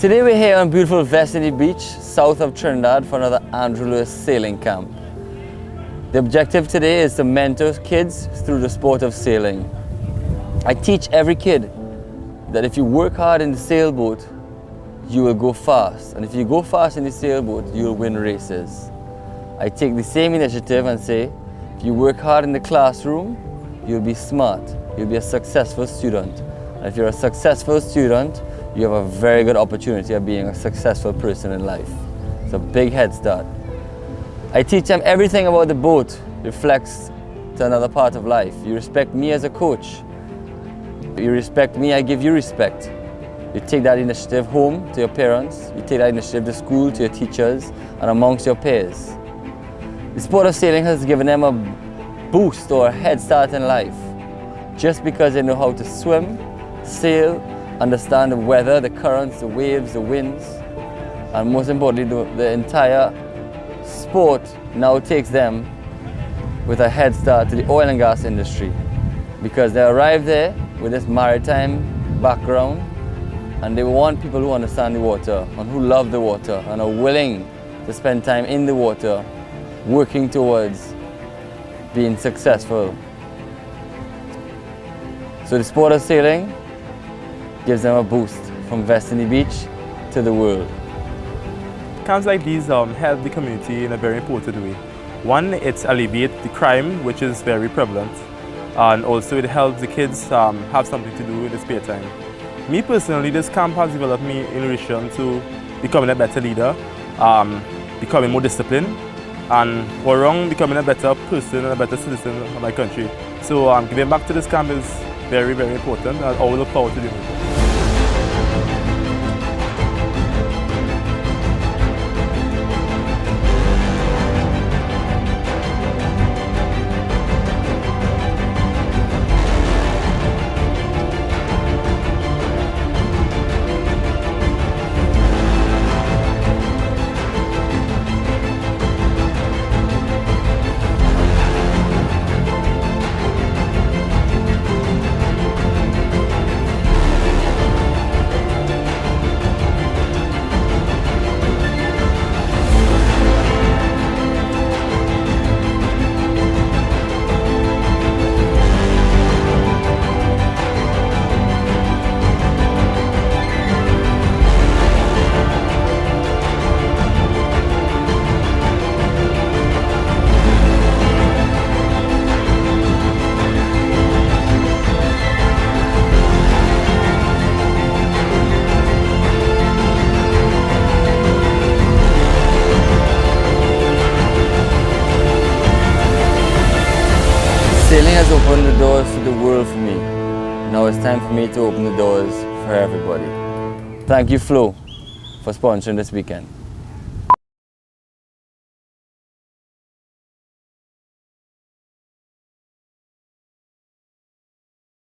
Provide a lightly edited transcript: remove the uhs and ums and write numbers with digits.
Today we're here on beautiful Vestini Beach, south of Trinidad, for another Andrew Lewis sailing camp. The objective today is to mentor kids through the sport of sailing. I teach every kid that if you work hard in the sailboat, you will go fast. And if you go fast in the sailboat, you will win races. I take the same initiative and say, if you work hard in the classroom, you'll be smart. You'll be a successful student. And if you're a successful student, you have a very good opportunity of being a successful person in life. It's a big head start. I teach them everything about the boat reflects to another part of life. You respect me as a coach. You respect me, I give you respect. You take that initiative home to your parents, you take that initiative to school, to your teachers, and amongst your peers. The sport of sailing has given them a boost or a head start in life. Just because they know how to swim, sail, understand the weather, the currents, the waves, the winds, and most importantly, the entire sport now takes them with a head start to the oil and gas industry, because they arrive there with this maritime background and they want people who understand the water and who love the water and are willing to spend time in the water working towards being successful. So the sport of sailing gives them a boost from Vestini Beach to the world. Camps like these help the community in a very important way. One, it alleviates the crime, which is very prevalent, and also it helps the kids have something to do in their spare time. Me personally, this camp has developed me in relation to becoming a better leader, becoming more disciplined, and for wrong, becoming a better person and a better citizen of my country. So giving back to this camp is very, very important, and I will look forward to doing it. Sailing has opened the doors to the world for me. Now it's time for me to open the doors for everybody. Thank you, Flo, for sponsoring this weekend.